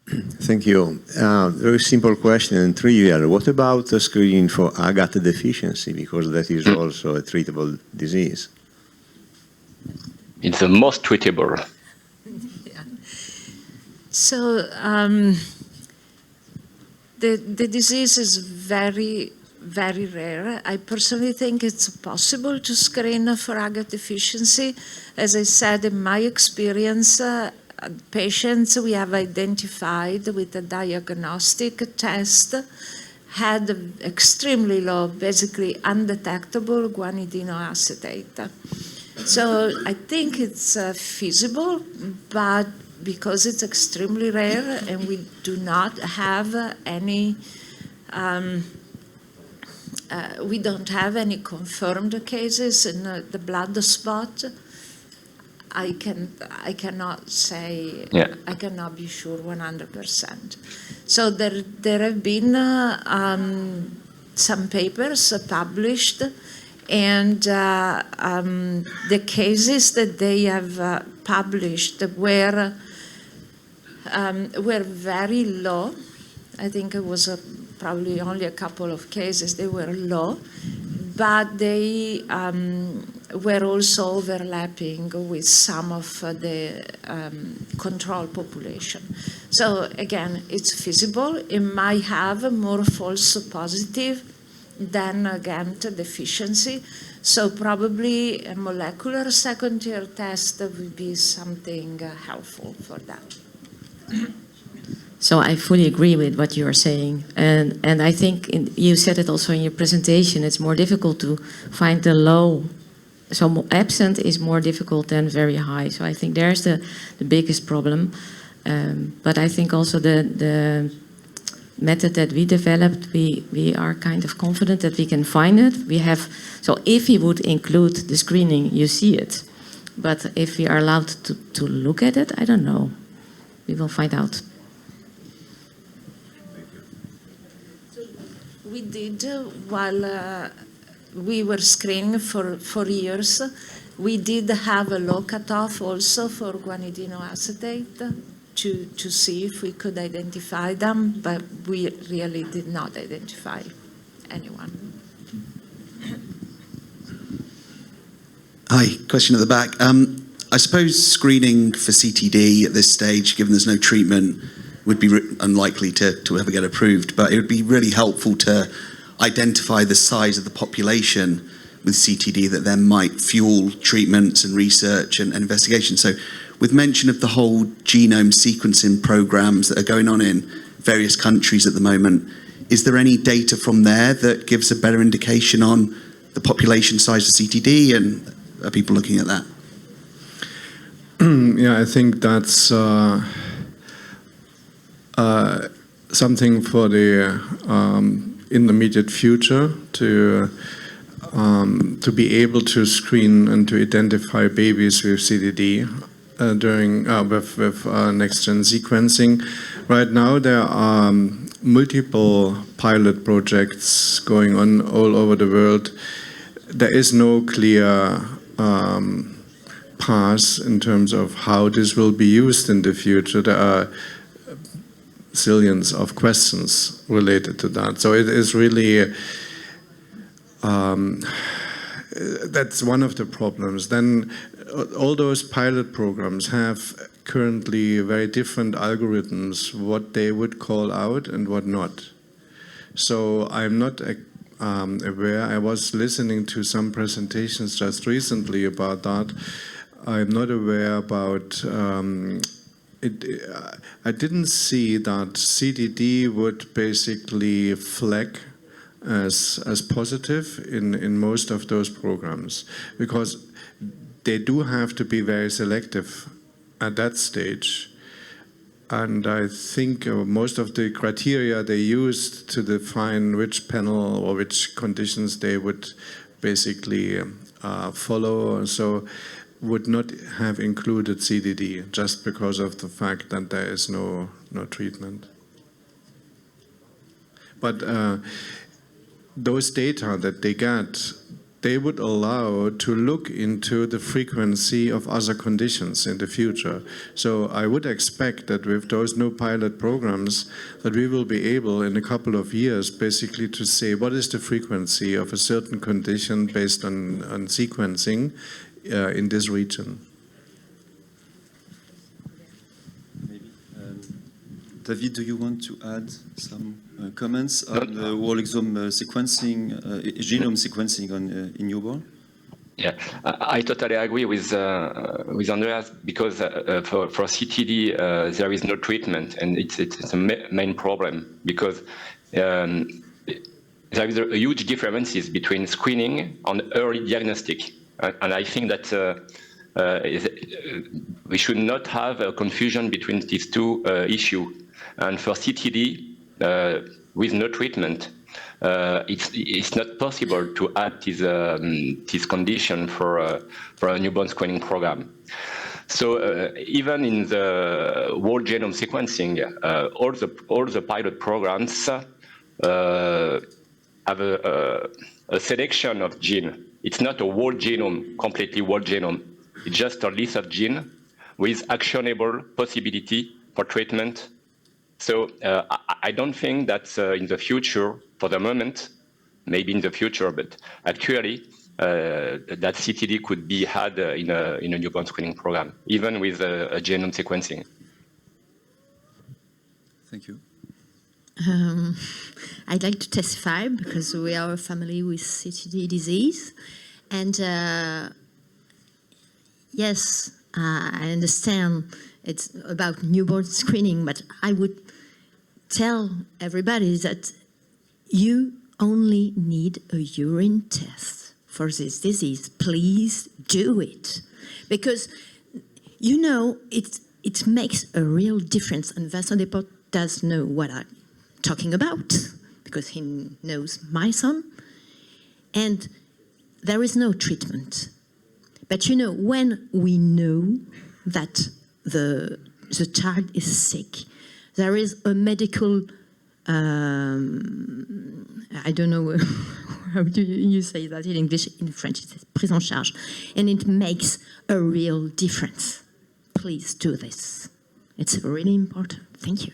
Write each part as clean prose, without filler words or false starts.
Thank you. Very simple question and trivial. What about the screening for agate deficiency? Because that is also a treatable disease. It's the most treatable. Yeah. So the disease is very, very rare. I personally think it's possible to screen for agate deficiency. As I said, in my experience, patients we have identified with a diagnostic test had extremely low, basically undetectable guanidinoacetate. So I think it's feasible, but because it's extremely rare and we do not have any, we don't have any confirmed cases in the blood spot, I cannot say, yeah. I cannot be sure 100%. So there have been some papers published, and the cases that they have published were very low. I think it was probably only a couple of cases. They were low, but they were also overlapping with some of the control population. So again, it's feasible. It might have more false positive than GAMT deficiency. So probably a molecular second-tier test would be something helpful for that. So I fully agree with what you are saying. And I think you said it also in your presentation, it's more difficult to find the low. So absent is more difficult than very high. So I think there's the biggest problem. But I think also the method that we developed, we are kind of confident that we can find it. We have, so if we would include the screening, you see it. But if we are allowed to look at it, I don't know. We will find out. We did, while we were screening for years, we did have a low cutoff also for guanidinoacetate to see if we could identify them, but we really did not identify anyone. Hi, question at the back. I suppose screening for CTD at this stage, given there's no treatment, would be unlikely to ever get approved, but it would be really helpful to identify the size of the population with CTD that then might fuel treatments and research and investigation. So with mention of the whole genome sequencing programs that are going on in various countries at the moment, is there any data from there that gives a better indication on the population size of CTD, and are people looking at that? Yeah, I think that's something for the intermediate future to be able to screen and to identify babies with CTD during with next-gen sequencing. Right now, there are multiple pilot projects going on all over the world. There is no clear path in terms of how this will be used in the future. There are zillions of questions related to that. So it is really, that's one of the problems. Then all those pilot programs have currently very different algorithms, what they would call out and what not. So I'm not aware. I was listening to some presentations just recently about that. I'm not aware about I didn't see that CTD would basically flag as positive in most of those programs, because they do have to be very selective at that stage. And I think most of the criteria they used to define which panel or which conditions they would basically follow, so would not have included CTD just because of the fact that there is no treatment. But those data that they get they would allow to look into the frequency of other conditions in the future. So I would expect that with those new pilot programs that we will be able in a couple of years basically to say what is the frequency of a certain condition based on sequencing in this region. Maybe. David, do you want to add some comments on the whole exome sequencing, genome sequencing in newborn? Yeah, I totally agree with Andreas, because for CTD there is no treatment, and it's a main problem, because there is a huge differences between screening and early diagnostic, and I think that we should not have a confusion between these two issues. And for CTD, with no treatment, it's not possible to add this condition for a newborn screening program. So even in the whole genome sequencing, all the pilot programs have a selection of gene. It's not a whole genome, completely whole genome. It's just a list of genes with actionable possibility for treatment. So I don't think that in the future, for the moment, maybe in the future, but actually that CTD could be had in a newborn screening program, even with a genome sequencing. Thank you. I'd like to testify because we are a family with CTD disease. And yes, I understand it's about newborn screening, but I would tell everybody that you only need a urine test for this disease. Please do it. Because, you know, it makes a real difference. And Vincent does know what I'm talking about, because he knows my son. And there is no treatment. But, you know, when we know that the child is sick, there is a medical, I don't know how do you say that in English, in French it says prise en charge, and it makes a real difference. Please do this. It's really important. Thank you.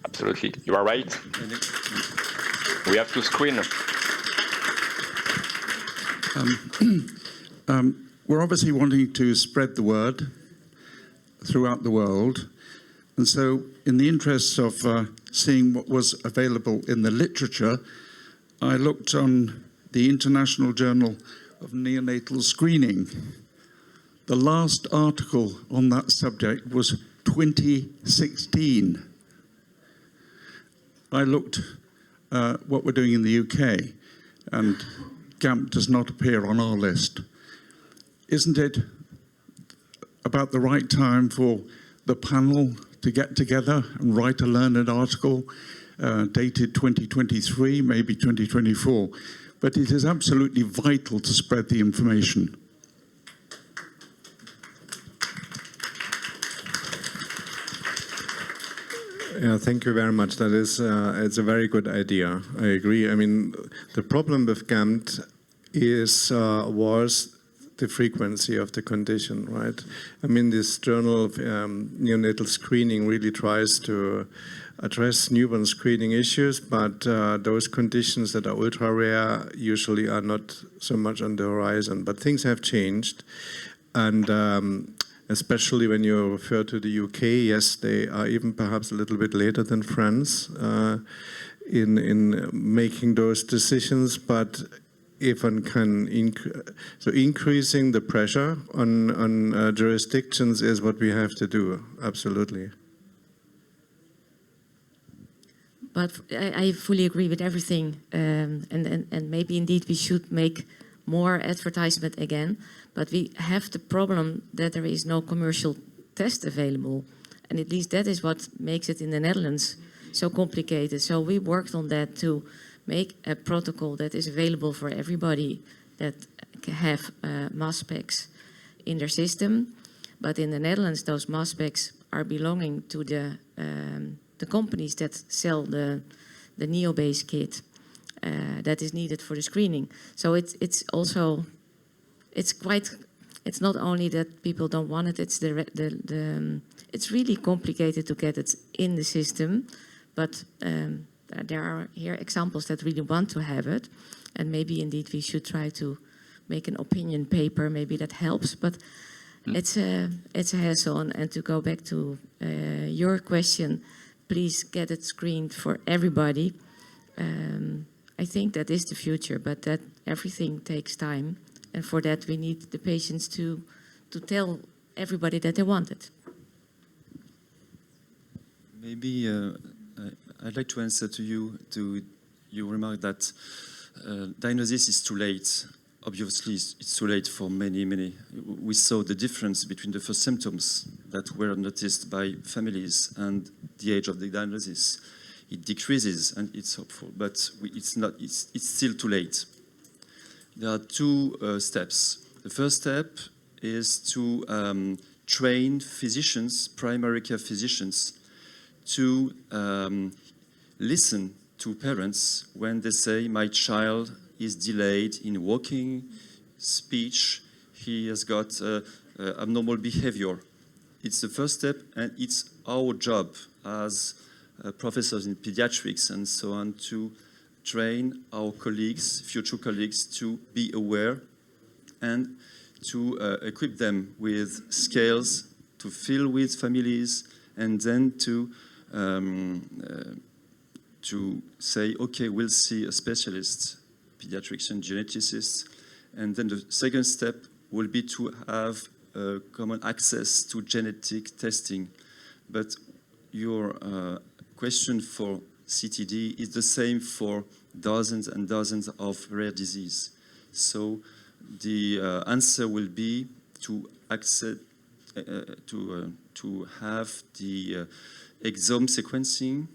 Absolutely, you are right. We have to screen. We're obviously wanting to spread the word throughout the world, and so in the interests of seeing what was available in the literature, I looked on the International Journal of Neonatal Screening. The last article on that subject was 2016. I looked what we're doing in the UK, and GAMP does not appear on our list. Isn't it about the right time for the panel to get together and write a learned article dated 2023, maybe 2024? But it is absolutely vital to spread the information. Yeah, thank you very much. That is, it's a very good idea. I agree. I mean, the problem with GAMT was the frequency of the condition, right? I mean, this journal of neonatal screening really tries to address newborn screening issues, but those conditions that are ultra rare usually are not so much on the horizon. But things have changed, and especially when you refer to the UK, yes, they are even perhaps a little bit later than France in making those decisions, but if one can increasing the pressure on jurisdictions is what we have to do, absolutely. But I fully agree with everything, and maybe indeed we should make more advertisement again, but we have the problem that there is no commercial test available, and at least that is what makes it in the Netherlands so complicated. So we worked on that to make a protocol that is available for everybody that have mass specs in their system. But in the Netherlands, those mass specs are belonging to the companies that sell the NeoBase kit. that is needed for the screening. So it's also, it's not only that people don't want it, it's it's really complicated to get it in the system, but there are here examples that really want to have it, and maybe indeed we should try to make an opinion paper, maybe that helps, but it's a hassle. And to go back to your question, please get it screened for everybody. I think that is the future, but that everything takes time, and for that we need the patients to tell everybody that they want it. Maybe I'd like to answer to your remark that diagnosis is too late. Obviously, it's too late for many. We saw the difference between the first symptoms that were noticed by families and the age of the diagnosis. It decreases, and it's hopeful, but it's still too late. There are two steps. The first step is to train physicians, primary care physicians, to listen to parents when they say, my child is delayed in walking, speech, he has got abnormal behavior. It's the first step, and it's our job as professors in pediatrics and so on to train our colleagues, future colleagues, to be aware and to equip them with skills to fill with families, and then to say, okay, we'll see a specialist, pediatrics and geneticists. And then the second step will be to have common access to genetic testing. But your question for CTD is the same for dozens and dozens of rare disease. So the answer will be to accept, to have the exome sequencing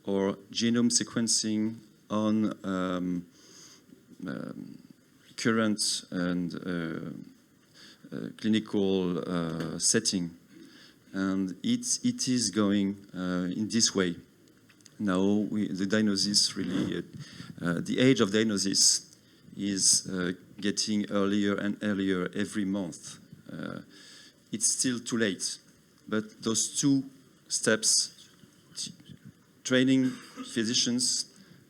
or genome sequencing on current and clinical setting, and it is going in this way. Now the diagnosis really, the age of diagnosis is getting earlier and earlier every month. It's still too late, but those two steps, training physicians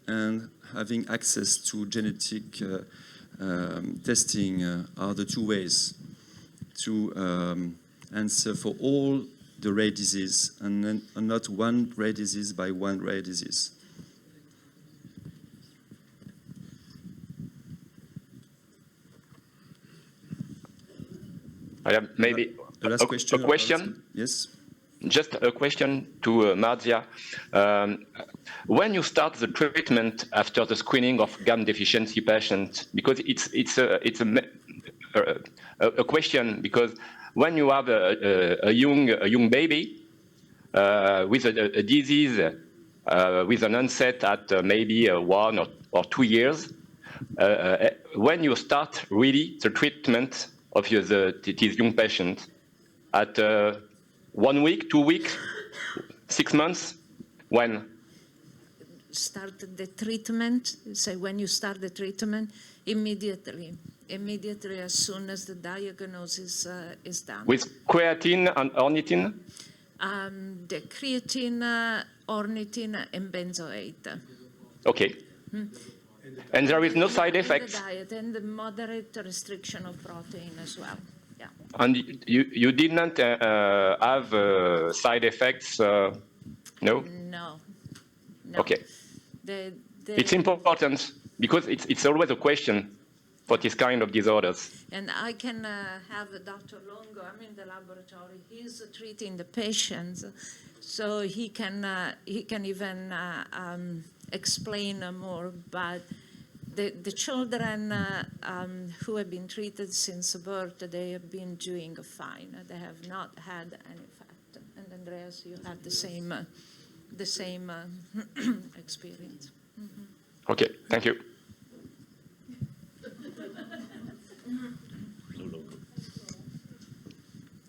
and having access to genetic testing, are the two ways to answer for all the rare disease, and not one rare disease by one rare disease. I have maybe the last question. A question? Yes. Just a question to Marzia. When you start the treatment after the screening of GAM deficiency patients, because it's a question, because when you have a young baby with a disease with an onset at maybe 1 or 2 years, when you start really the treatment of this young patient at 1 week, 2 weeks, 6 months, when? Start the treatment, say when you start the treatment, immediately as soon as the diagnosis is done. With creatine and ornithine? The creatine, ornithine, and benzoate. Okay. And there is no side effects? The diet and the moderate restriction of protein as well. Yeah. And you did not have side effects? No? No. Okay. It's important, because it's always a question for this kind of disorders. And I can have Dr. Longo, I'm in the laboratory, he's treating the patients, so he can even explain more. But the children who have been treated since birth, they have been doing fine. They have not had any effect. And Andreas, you had the same experience. Mm-hmm. Okay, thank you.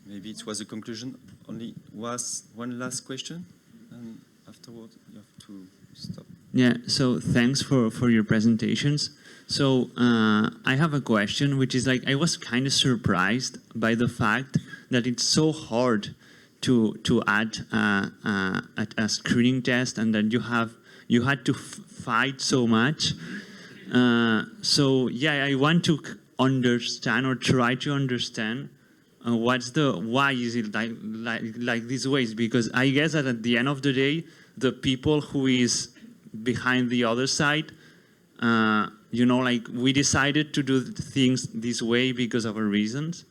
Maybe it was a conclusion. Only one last question, and afterward you have to stop. Yeah, so thanks for your presentations. So I have a question, which is like, I was kind of surprised by the fact that it's so hard to add a screening test, and that you had to fight so much. So yeah, I want to understand or try to understand why is it like these ways? Because I guess that at the end of the day, the people who is behind the other side, you know, like we decided to do things this way because of our reasons.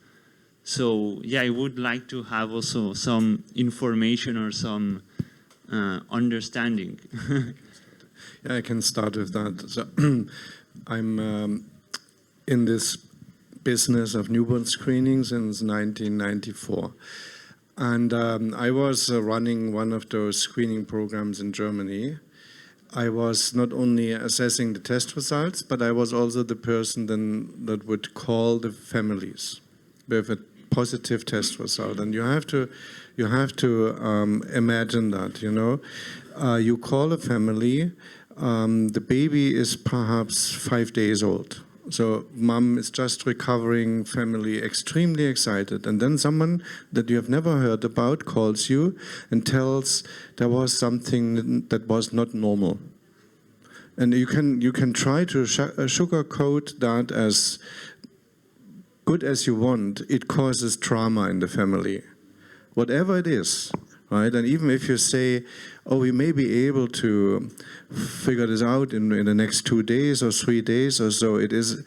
So yeah, I would like to have also some information or some understanding. Yeah, I can start with that. So I'm in this business of newborn screening since 1994. And I was running one of those screening programs in Germany. I was not only assessing the test results, but I was also the person then that would call the families with a positive test result. And you have to imagine that, you know. You call a family, the baby is perhaps 5 days old. So mom is just recovering, family extremely excited. And then someone that you have never heard about calls you and tells there was something that was not normal. And you can try to sugarcoat that as good as you want. It causes trauma in the family, whatever it is, right? And even if you say, oh, we may be able to figure this out in the next 2 days or 3 days or so, it is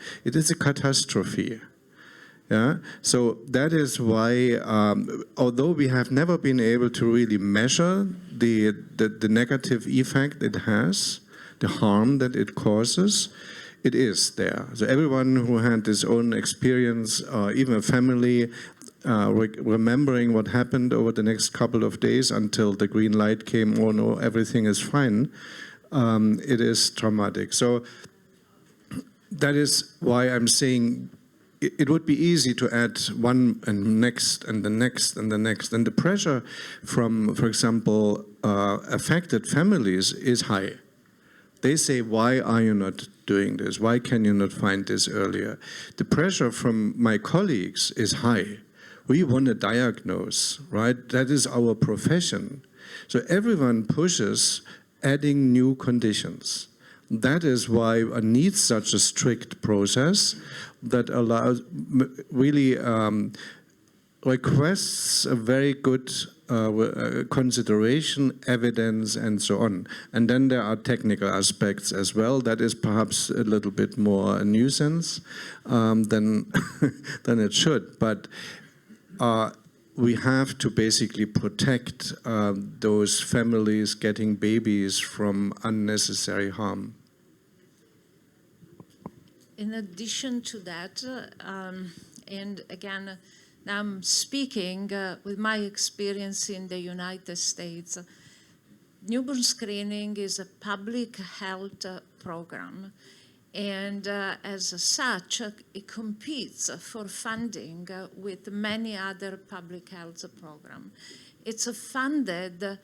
a catastrophe. Yeah. So that is why, although we have never been able to really measure the negative effect it has, the harm that it causes, it is there. So everyone who had his own experience, even a family, remembering what happened over the next couple of days until the green light came, oh no, everything is fine, it is traumatic. So that is why I'm saying it would be easy to add one and next and the next and the next. And the pressure from, for example, affected families is high. They say, why are you not doing this? Why can you not find this earlier? The pressure from my colleagues is high. We want to diagnose, right? That is our profession. So everyone pushes adding new conditions. That is why one needs such a strict process that allows, really requests a very good consideration, evidence, and so on. And then there are technical aspects as well. That is perhaps a little bit more a nuisance than it should. But we have to basically protect those families getting babies from unnecessary harm. In addition to that, and again, now I'm speaking with my experience in the United States. Newborn screening is a public health program, and as such, it competes for funding with many other public health programs. It's funded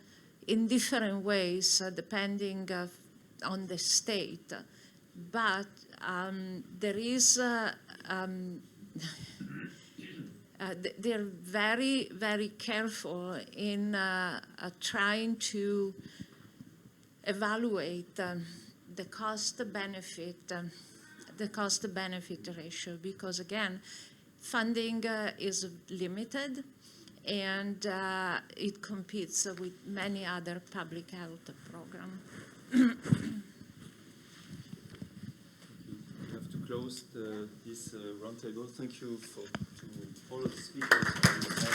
in different ways depending on the state, but there is they're very, very careful in trying to evaluate the cost-benefit ratio, because again, funding is limited, and it competes with many other public health programs. Close this roundtable. Thank you to all of the speakers.